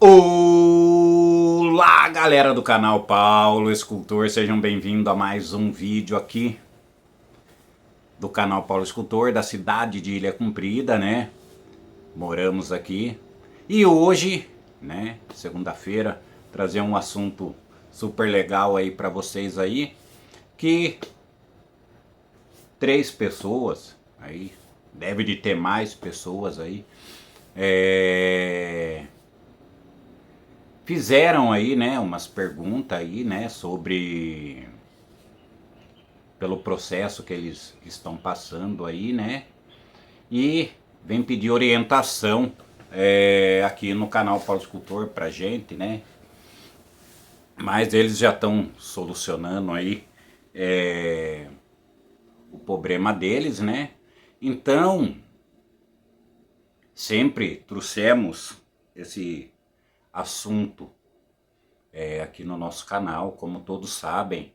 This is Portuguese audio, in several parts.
Olá, galera do canal Paulo Escultor, sejam bem-vindos a mais um vídeo aqui do canal Paulo Escultor, da cidade de Ilha Comprida, né? Moramos aqui. E hoje, né, segunda-feira, trazer um assunto super legal aí para vocês aí, que 3 pessoas aí, deve de ter mais pessoas aí, fizeram aí, né, umas perguntas aí, né, sobre pelo processo que eles estão passando aí, né, e vem pedir orientação aqui no canal Paulo Escultor pra gente, né, mas eles já estão solucionando aí o problema deles, né, então sempre trouxemos esse assunto aqui no nosso canal, como todos sabem.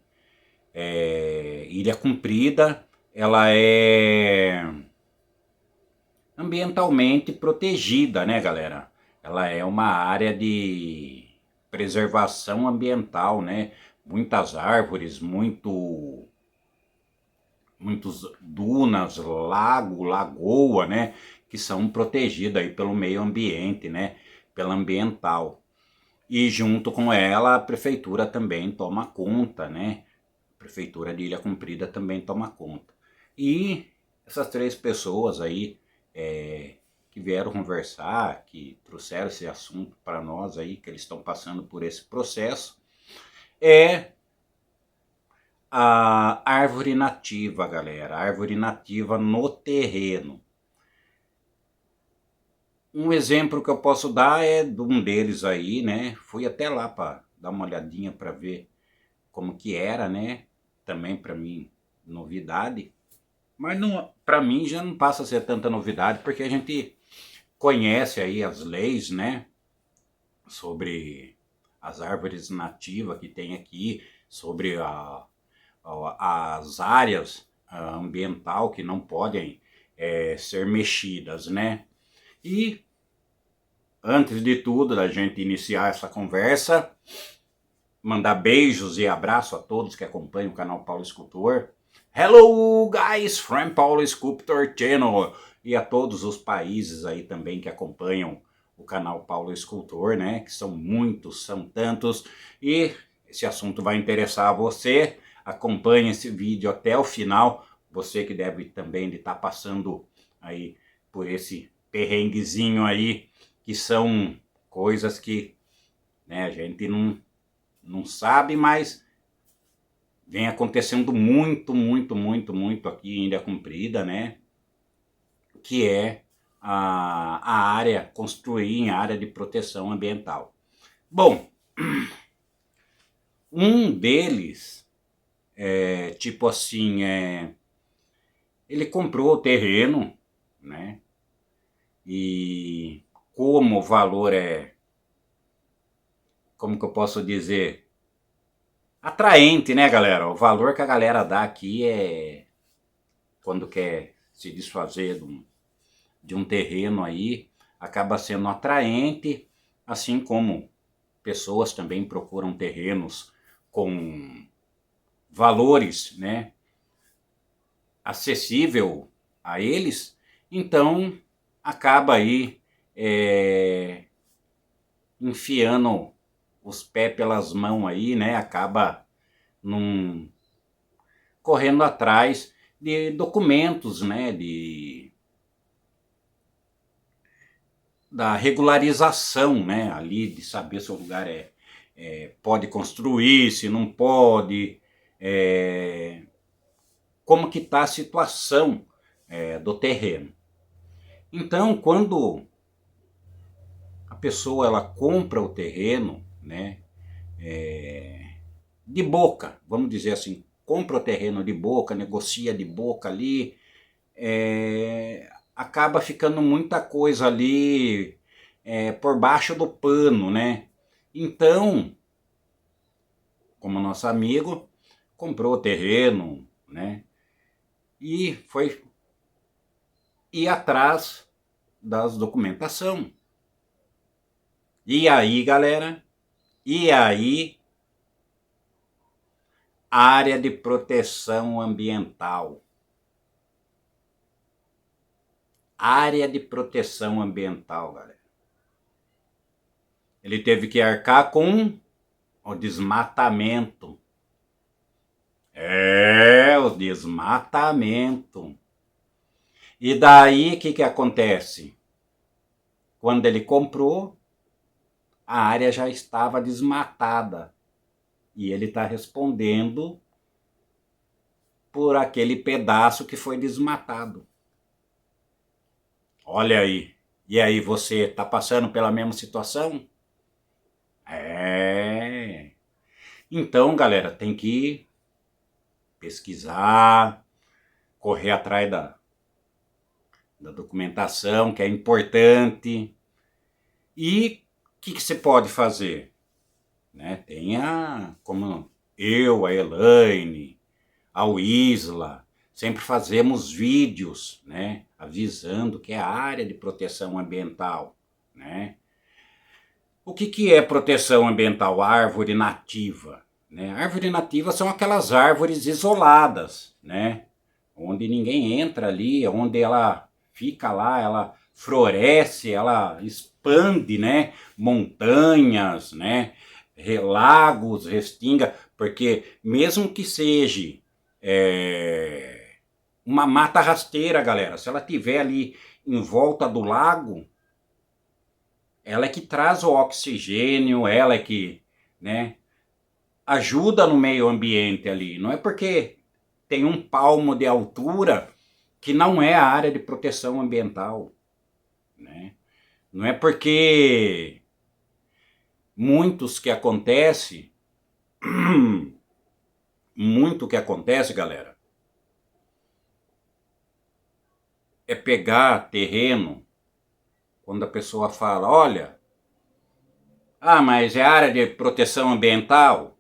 Ilha Comprida, ela é ambientalmente protegida, né, galera? Ela é uma área de preservação ambiental, né? Muitas árvores, muitos dunas, lago, lagoa, né? Que são protegidas aí pelo meio ambiente, né? Pela ambiental. E junto com ela, a prefeitura também toma conta, né? A prefeitura de Ilha Comprida também toma conta. E essas 3 pessoas aí que vieram conversar, que trouxeram esse assunto para nós aí, que eles estão passando por esse processo, é a árvore nativa, galera. A árvore nativa no terreno. Um exemplo que eu posso dar é de um deles aí, né? Fui até lá para dar uma olhadinha para ver como que era, né? Também para mim novidade, mas não, para mim já não passa a ser tanta novidade, porque a gente conhece aí as leis, né? Sobre as árvores nativas que tem aqui, sobre as áreas ambiental que não podem ser mexidas, né? E antes de tudo, da gente iniciar essa conversa, mandar beijos e abraço a todos que acompanham o canal Paulo Escultor. Hello guys from Paulo Sculptor Channel, e a todos os países aí também que acompanham o canal Paulo Escultor, né? Que são muitos, são tantos, e esse assunto vai interessar a você. Acompanhe esse vídeo até o final. Você que deve também de estar passando aí por esse perrenguezinho aí, que são coisas que, né, a gente não sabe, mas vem acontecendo muito aqui em Ilha Comprida, né? Que é a área, construir em área de proteção ambiental. Bom, um deles, tipo assim, ele comprou o terreno, né? E como o valor como que eu posso dizer? Atraente, né, galera? O valor que a galera dá aqui quando quer se desfazer de um terreno aí, acaba sendo atraente, assim como pessoas também procuram terrenos com valores, né, acessível a eles, então acaba aí enfiando os pés pelas mãos aí, né, acaba num, correndo atrás de documentos, né, da regularização, né, ali de saber se o lugar pode construir, se não pode, como que está a situação do terreno. Então, quando a pessoa ela compra o terreno, né, de boca, vamos dizer assim, compra o terreno de boca, negocia de boca ali, acaba ficando muita coisa ali por baixo do pano, né? Então, como nosso amigo comprou o terreno, né? E foi ir atrás das documentação. E aí, galera? E aí, área de proteção ambiental. Área de proteção ambiental, galera. Ele teve que arcar com o desmatamento. O desmatamento. E daí, o que acontece? Quando ele comprou, a área já estava desmatada. E ele está respondendo por aquele pedaço que foi desmatado. Olha aí. E aí, você está passando pela mesma situação? Então, galera, tem que pesquisar, correr atrás da documentação, que é importante. E o que você pode fazer? Né? Tem como eu, a Elaine, a Isla, sempre fazemos vídeos, né, avisando que é a área de proteção ambiental, né? O que é proteção ambiental? Árvore nativa, né? Árvore nativa são aquelas árvores isoladas, né? Onde ninguém entra ali, onde ela fica lá, ela floresce, ela expande, né? Montanhas, né? Lagos, restinga, porque mesmo que seja uma mata rasteira, galera, se ela tiver ali em volta do lago, ela é que traz o oxigênio, ela é que, né, ajuda no meio ambiente ali. Não é porque tem 1 palmo de altura que não é a área de proteção ambiental, né? Não é porque muitos que acontece, muito que acontece, galera, é pegar terreno quando a pessoa fala, olha, mas é área de proteção ambiental.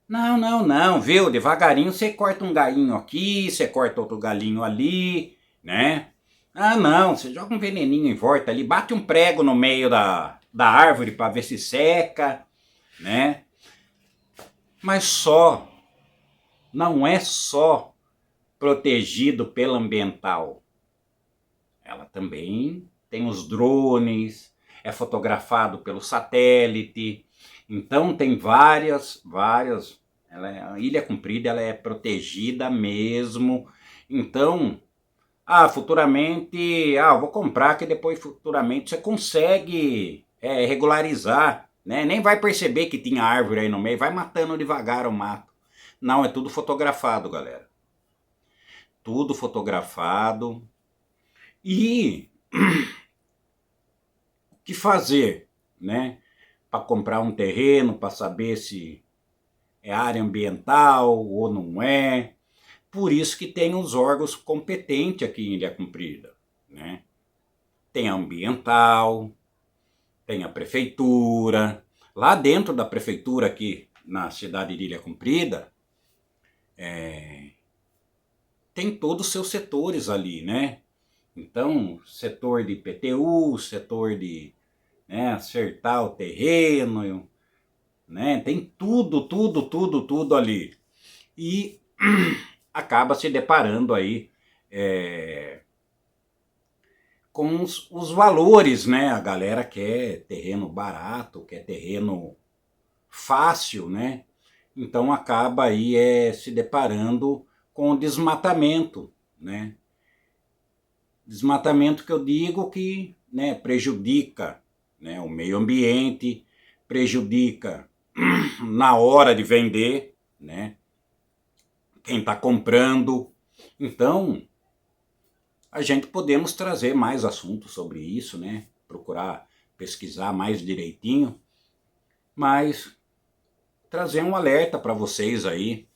Não, viu? Devagarinho você corta um galinho aqui, você corta outro galinho ali, né? Não, você joga um veneninho em volta ali, bate um prego no meio da árvore para ver se seca, né? Mas não é só protegido pela ambiental. Ela também tem os drones, é fotografado pelo satélite. Então tem várias. A Ilha Comprida ela é protegida mesmo. Então, futuramente, eu vou comprar que depois futuramente você consegue regularizar, né? Nem vai perceber que tinha árvore aí no meio, vai matando devagar o mato. Não, é tudo fotografado, galera. Tudo fotografado. E o que fazer, né? Para comprar um terreno, para saber se é área ambiental ou não é. Por isso que tem os órgãos competentes aqui em Ilha Comprida, né? Tem a ambiental, tem a prefeitura. Lá dentro da prefeitura aqui na cidade de Ilha Comprida, tem todos os seus setores ali, né? Então, setor de IPTU, setor de, né, acertar o terreno, né? Tem tudo ali. E acaba se deparando aí com os valores, né? A galera quer terreno barato, quer terreno fácil, né? Então acaba aí se deparando com o desmatamento, né? Desmatamento que eu digo que, né, prejudica, né, o meio ambiente, prejudica na hora de vender, né? Quem está comprando. Então, a gente podemos trazer mais assuntos sobre isso, né? Procurar pesquisar mais direitinho, mas trazer um alerta para vocês aí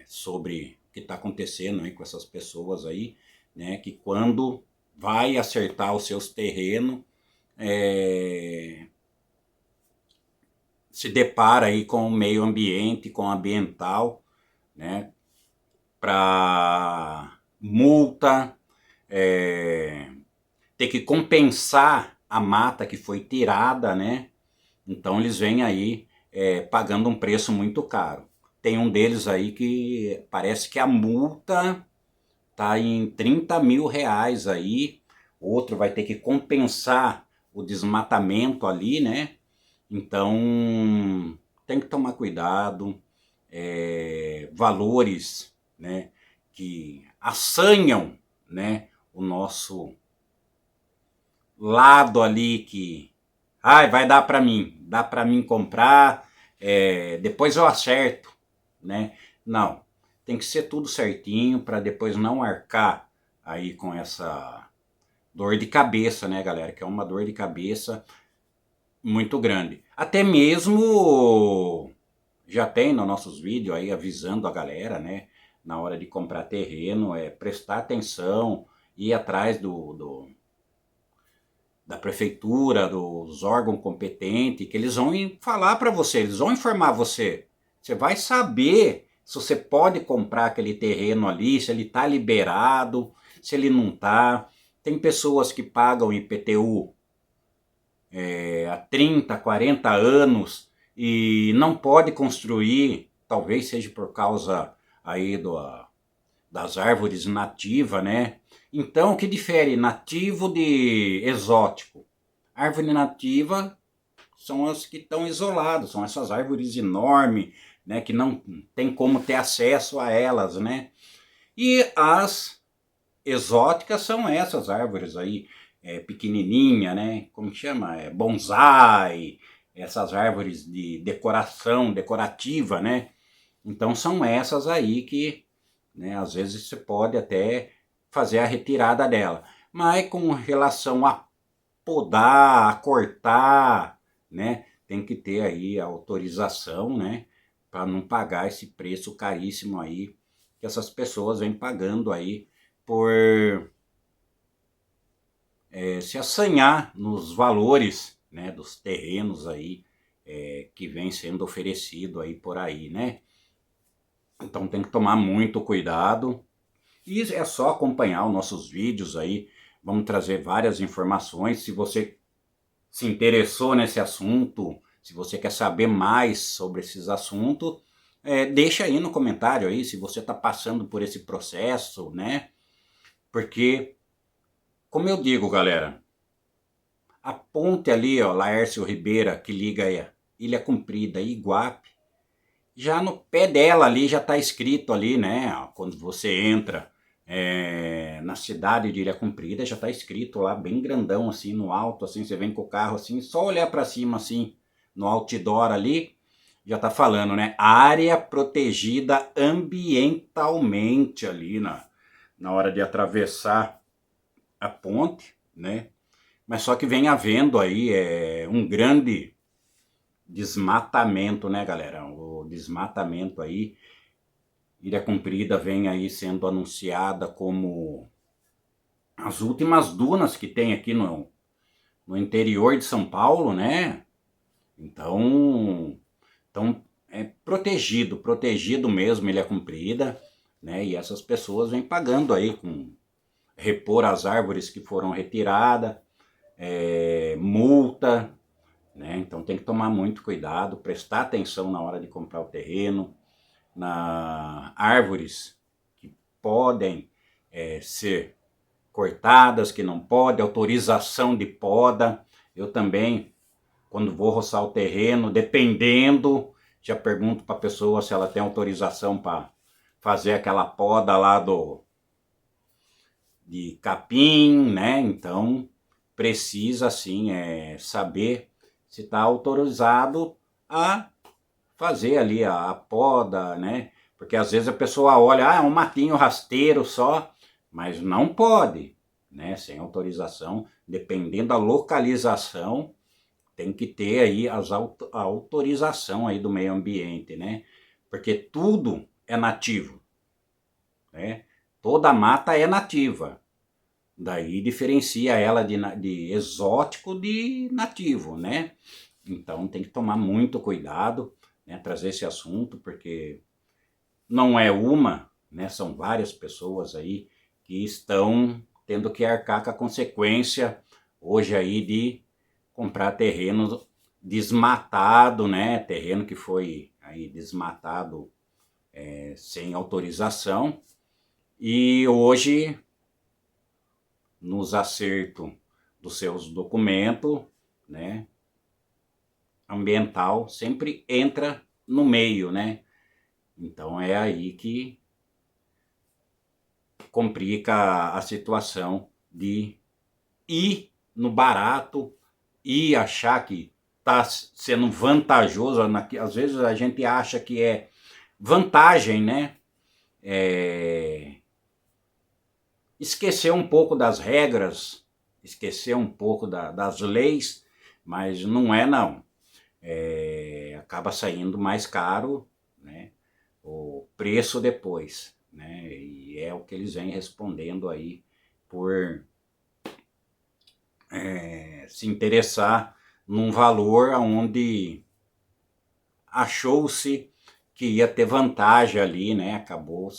sobre o que está acontecendo aí com essas pessoas aí, né? Que quando vai acertar os seus terrenos, se depara aí com o meio ambiente, com o ambiental, né? Para multa, ter que compensar a mata que foi tirada, né? Então eles vêm aí pagando um preço muito caro. Tem um deles aí que parece que a multa tá em 30 mil reais aí, outro vai ter que compensar o desmatamento ali, né? Então tem que tomar cuidado, valores, né, que assanham, né, o nosso lado ali que vai dar para mim, dá para mim comprar, depois eu acerto, né? Não, tem que ser tudo certinho para depois não arcar aí com essa dor de cabeça, né, galera? Que é uma dor de cabeça muito grande. Até mesmo já tem nos nossos vídeos aí avisando a galera, né? Na hora de comprar terreno, prestar atenção, ir atrás da prefeitura, dos órgãos competentes, que eles vão falar para você, eles vão informar você. Você vai saber se você pode comprar aquele terreno ali, se ele está liberado, se ele não está. Tem pessoas que pagam IPTU há 30, 40 anos e não pode construir, talvez seja por causa aí das árvores nativas, né? Então, o que difere nativo de exótico? Árvore nativa são as que estão isoladas, são essas árvores enormes, né, que não tem como ter acesso a elas, né? E as exóticas são essas árvores aí, pequenininha, né? Como que chama? Bonsai, essas árvores de decoração, decorativa, né? Então são essas aí que, né, às vezes você pode até fazer a retirada dela. Mas com relação a podar, a cortar, né, tem que ter aí a autorização, né, para não pagar esse preço caríssimo aí que essas pessoas vêm pagando aí por se assanhar nos valores, né, dos terrenos aí que vem sendo oferecido aí por aí, né? Então tem que tomar muito cuidado. E é só acompanhar os nossos vídeos aí. Vamos trazer várias informações. Se você se interessou nesse assunto, se você quer saber mais sobre esses assuntos, deixa aí no comentário aí se você está passando por esse processo, né? Porque, como eu digo, galera, a ponte ali, ó, Laércio Ribeira, que liga aí, Ilha Comprida e Iguape, já no pé dela ali já está escrito ali, né? Quando você entra na cidade de Ilha Comprida, já está escrito lá bem grandão assim no alto, assim você vem com o carro assim, só olhar para cima assim no outdoor ali, já está falando, né? Área protegida ambientalmente ali na hora de atravessar a ponte, né? Mas só que vem havendo aí um grande desmatamento, né, galera? O desmatamento aí, Ilha Comprida vem aí sendo anunciada como as últimas dunas que tem aqui no interior de São Paulo, né? Então é protegido mesmo Ilha Comprida, né? E essas pessoas vêm pagando aí com repor as árvores que foram retiradas, multa, né? Então tem que tomar muito cuidado, prestar atenção na hora de comprar o terreno, na árvores que podem ser cortadas, que não podem, autorização de poda. Eu também, quando vou roçar o terreno, dependendo, já pergunto para a pessoa se ela tem autorização para fazer aquela poda lá de capim, né? Então precisa assim saber se está autorizado a fazer ali a poda, né? Porque às vezes a pessoa olha, é um matinho rasteiro só, mas não pode, né? Sem autorização, dependendo da localização, tem que ter aí a autorização aí do meio ambiente, né? Porque tudo é nativo, né? Toda mata é nativa. Daí diferencia ela de exótico de nativo, né? Então tem que tomar muito cuidado, né, trazer esse assunto, porque não é uma, né, são várias pessoas aí que estão tendo que arcar com a consequência hoje aí de comprar terreno desmatado, né? Terreno que foi aí desmatado sem autorização. E hoje, nos acertos dos seus documentos, né? Ambiental sempre entra no meio, né? Então é aí que complica a situação de ir no barato e achar que está sendo vantajoso. Às vezes a gente acha que é vantagem, né? Esquecer um pouco das regras, esquecer um pouco das leis, mas não é não. Acaba saindo mais caro, né? O preço depois, né? E é o que eles vêm respondendo aí por se interessar num valor onde achou-se que ia ter vantagem ali, né? Acabou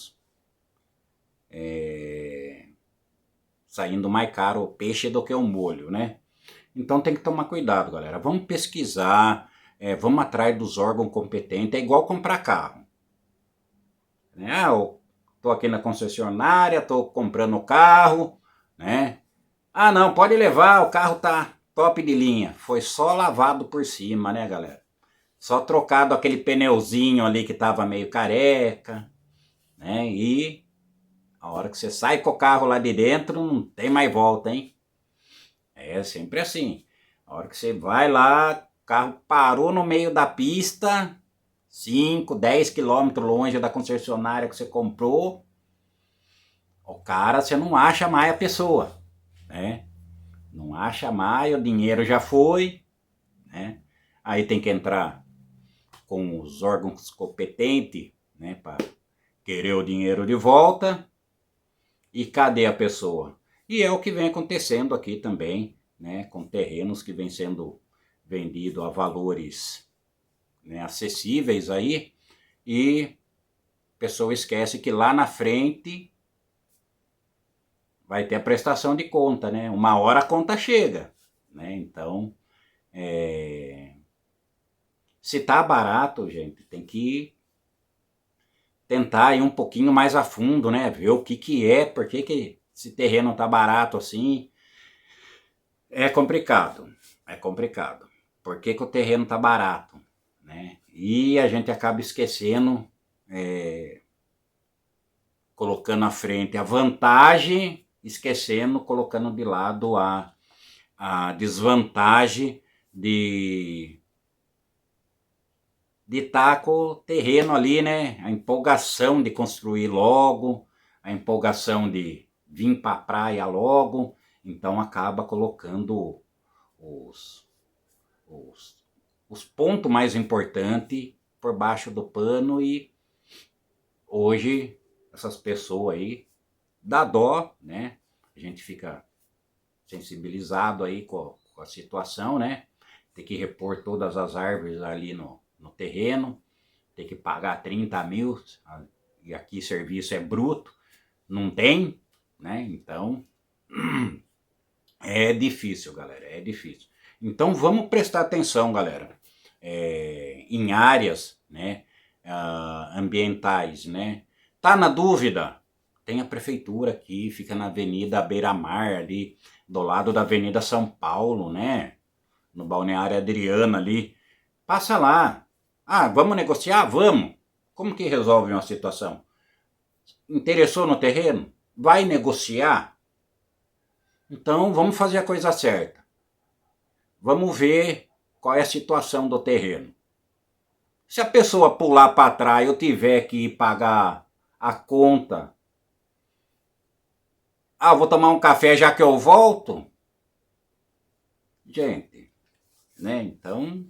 saindo mais caro o peixe do que o molho, né? Então tem que tomar cuidado, galera. Vamos pesquisar, vamos atrás dos órgãos competentes. É igual comprar carro. Né? Eu tô aqui na concessionária, tô comprando o carro, né? Ah, não, pode levar, o carro tá top de linha. Foi só lavado por cima, né, galera? Só trocado aquele pneuzinho ali que tava meio careca, né? E a hora que você sai com o carro lá de dentro, não tem mais volta, hein? É sempre assim. A hora que você vai lá, o carro parou no meio da pista, 5, 10 quilômetros longe da concessionária que você comprou, o cara, você não acha mais a pessoa, né? Não acha mais, o dinheiro já foi, né? Aí tem que entrar com os órgãos competentes, né, para querer o dinheiro de volta. E cadê a pessoa? E é o que vem acontecendo aqui também, né, com terrenos que vêm sendo vendidos a valores, né, acessíveis aí, e a pessoa esquece que lá na frente vai ter a prestação de conta, né? Uma hora a conta chega, né? Então, se tá barato, gente, tem que tentar ir um pouquinho mais a fundo, né? Ver o que é, por que esse terreno tá barato assim. É complicado, é complicado. Por que o terreno tá barato, né? E a gente acaba esquecendo, colocando à frente a vantagem, esquecendo, colocando de lado a desvantagem de estar com o terreno ali, né? A empolgação de construir logo, a empolgação de vir para a praia logo, então acaba colocando os, os, os pontos mais importantes por baixo do pano. E hoje essas pessoas aí dá dó, né? A gente fica sensibilizado aí com a situação, né? Tem que repor todas as árvores ali no terreno, tem que pagar 30 mil, e aqui serviço é bruto, não tem, né? Então é difícil, galera, é difícil. Então vamos prestar atenção, galera, em áreas, né, ambientais, né? Tá na dúvida? Tem a prefeitura aqui, fica na Avenida Beira-Mar, ali do lado da Avenida São Paulo, né? No Balneário Adriana ali. Passa lá. Ah, vamos negociar? Vamos. Como que resolve uma situação? Interessou no terreno? Vai negociar? Então vamos fazer a coisa certa. Vamos ver qual é a situação do terreno. Se a pessoa pular para trás eu tiver que pagar a conta, vou tomar um café já que eu volto? Gente, né? Então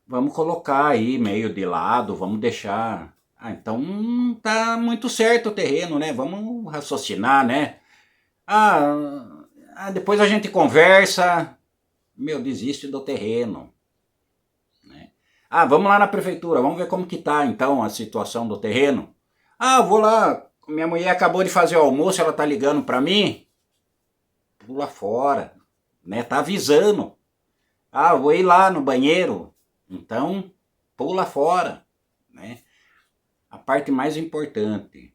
vamos colocar aí meio de lado, vamos deixar. Então não tá muito certo o terreno, né? Vamos raciocinar, né? Depois a gente conversa. Meu, desiste do terreno, né? Vamos lá na prefeitura, vamos ver como que tá então a situação do terreno. Vou lá, minha mulher acabou de fazer o almoço, ela tá ligando pra mim. Pula fora, né? Tá avisando. Ah, vou ir lá no banheiro. Então, pula fora, né? A parte mais importante.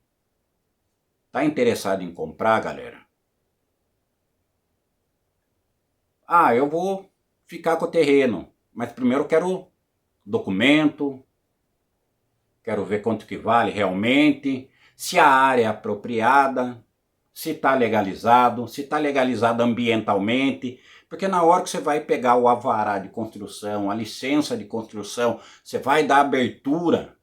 Tá interessado em comprar, galera? Ah, eu vou ficar com o terreno, mas primeiro eu quero documento, quero ver quanto que vale realmente, se a área é apropriada, se está legalizado ambientalmente, porque na hora que você vai pegar o alvará de construção, a licença de construção, você vai dar abertura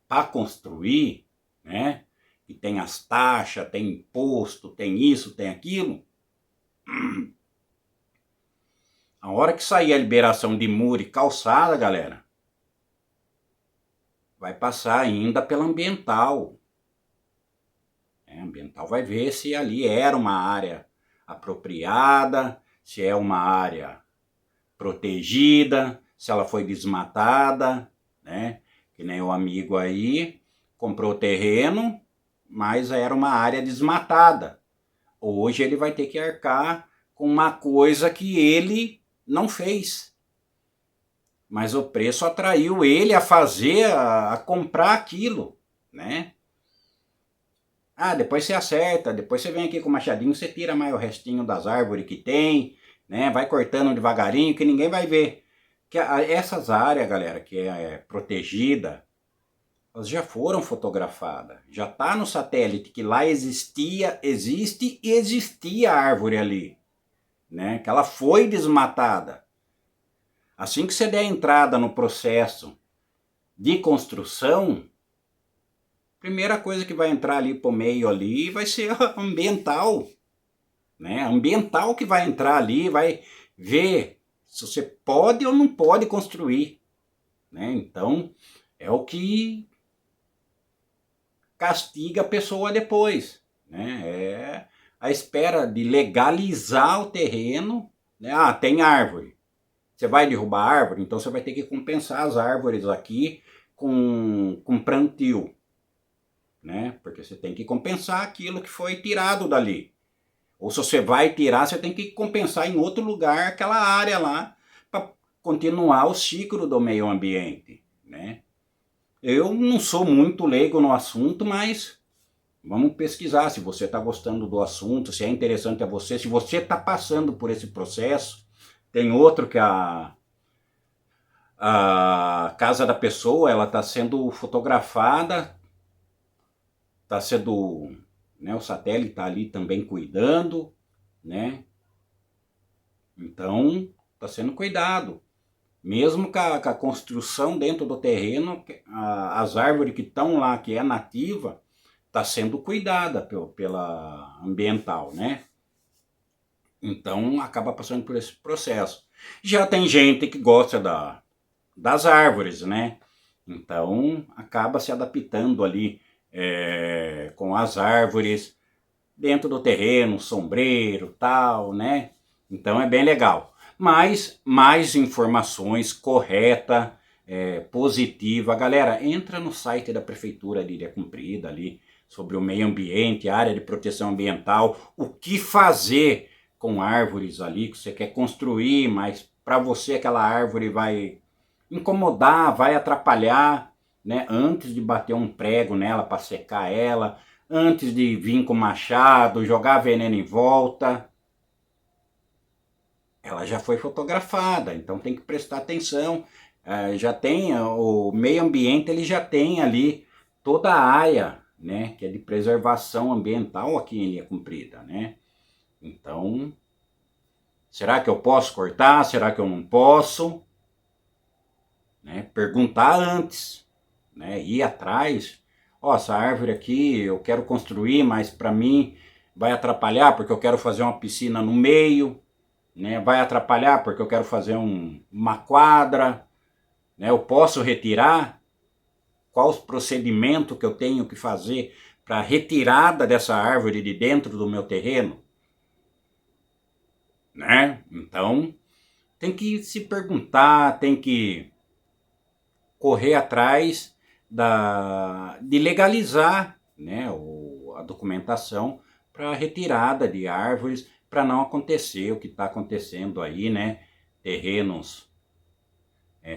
para construir, né? E tem as taxas, tem imposto, tem isso, tem aquilo. A hora que sair a liberação de muro e calçada, galera, vai passar ainda pela ambiental. A ambiental vai ver se ali era uma área apropriada, se é uma área protegida, se ela foi desmatada, né? Que nem o amigo aí comprou terreno, mas era uma área desmatada. Hoje ele vai ter que arcar com uma coisa que ele não fez. Mas o preço atraiu ele a fazer, a comprar aquilo, né? Ah, depois você acerta, depois você vem aqui com o machadinho, você tira mais o restinho das árvores que tem, né? Vai cortando devagarinho que ninguém vai ver. Que essas áreas, galera, que é protegida, elas já foram fotografadas. Já tá no satélite que lá existe e existia árvore ali, né? Que ela foi desmatada. Assim que você der entrada no processo de construção, primeira coisa que vai entrar ali pro meio ali vai ser a ambiental, né? A ambiental que vai entrar ali, vai ver se você pode ou não pode construir, né? Então, é o que castiga a pessoa depois, né? É a espera de legalizar o terreno, né? Ah, tem árvore. Você vai derrubar a árvore, então você vai ter que compensar as árvores aqui com plantio, né? Porque você tem que compensar aquilo que foi tirado dali. Ou se você vai tirar, você tem que compensar em outro lugar aquela área lá para continuar o ciclo do meio ambiente, né? Eu não sou muito leigo no assunto, mas vamos pesquisar se você está gostando do assunto, se é interessante a você, se você está passando por esse processo. Tem outro que a casa da pessoa ela está sendo fotografada, está sendo, né, o satélite está ali também cuidando, né? Então está sendo cuidado. Mesmo com a construção dentro do terreno, as árvores que estão lá, que é nativa, está sendo cuidada pela ambiental, né? Então acaba passando por esse processo. Já tem gente que gosta das árvores, né? Então acaba se adaptando ali com as árvores dentro do terreno, sombreiro, tal, né? Então é bem legal. Mas mais informações correta, positiva. Galera, entra no site da Prefeitura de Ilha Comprida ali sobre o meio ambiente, área de proteção ambiental, o que fazer com árvores ali que você quer construir, mas para você aquela árvore vai incomodar, vai atrapalhar, né? Antes de bater um prego nela para secar ela, antes de vir com machado, jogar veneno em volta, ela já foi fotografada, então tem que prestar atenção. Já tem o meio ambiente, ele já tem ali toda a área, né, que é de preservação ambiental aqui em Ilha Comprida, né? Então, será que eu posso cortar? Será que eu não posso? Né? Perguntar antes, né? Ir atrás. Ó, essa árvore aqui eu quero construir, mas para mim vai atrapalhar porque eu quero fazer uma piscina no meio, né? Vai atrapalhar porque eu quero fazer uma quadra, né? Eu posso retirar? Qual o procedimento que eu tenho que fazer para retirada dessa árvore de dentro do meu terreno? Né? Então, tem que se perguntar, tem que correr atrás de legalizar, né, a documentação para a retirada de árvores para não acontecer o que está acontecendo aí, né? Terrenos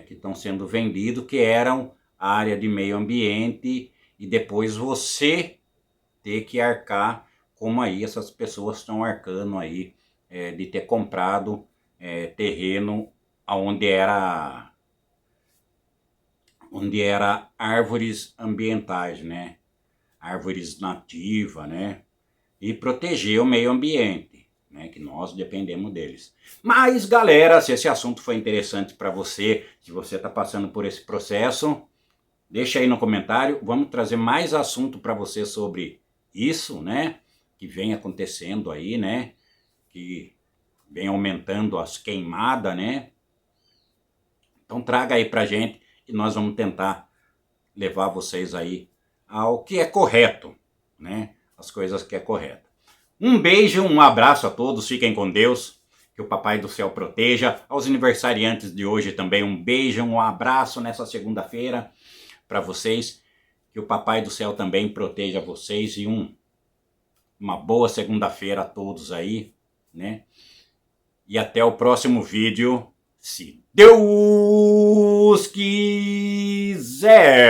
que estão sendo vendidos, que eram área de meio ambiente, e depois você ter que arcar, como aí essas pessoas estão arcando aí, de ter comprado terreno onde era árvores ambientais, né? Árvores nativas, né? E proteger o meio ambiente, né? Que nós dependemos deles. Mas, galera, se esse assunto foi interessante para você, se você está passando por esse processo, deixa aí no comentário. Vamos trazer mais assunto para você sobre isso, né? Que vem acontecendo aí, né? Que vem aumentando as queimadas, né? Então traga aí pra gente e nós vamos tentar levar vocês aí ao que é correto, né? As coisas que é correto. Um beijo, um abraço a todos, fiquem com Deus, que o Papai do Céu proteja. Aos aniversariantes de hoje também um beijo, um abraço nessa segunda-feira para vocês, que o Papai do Céu também proteja vocês e uma boa segunda-feira a todos aí, né? E até o próximo vídeo, se Deus quiser.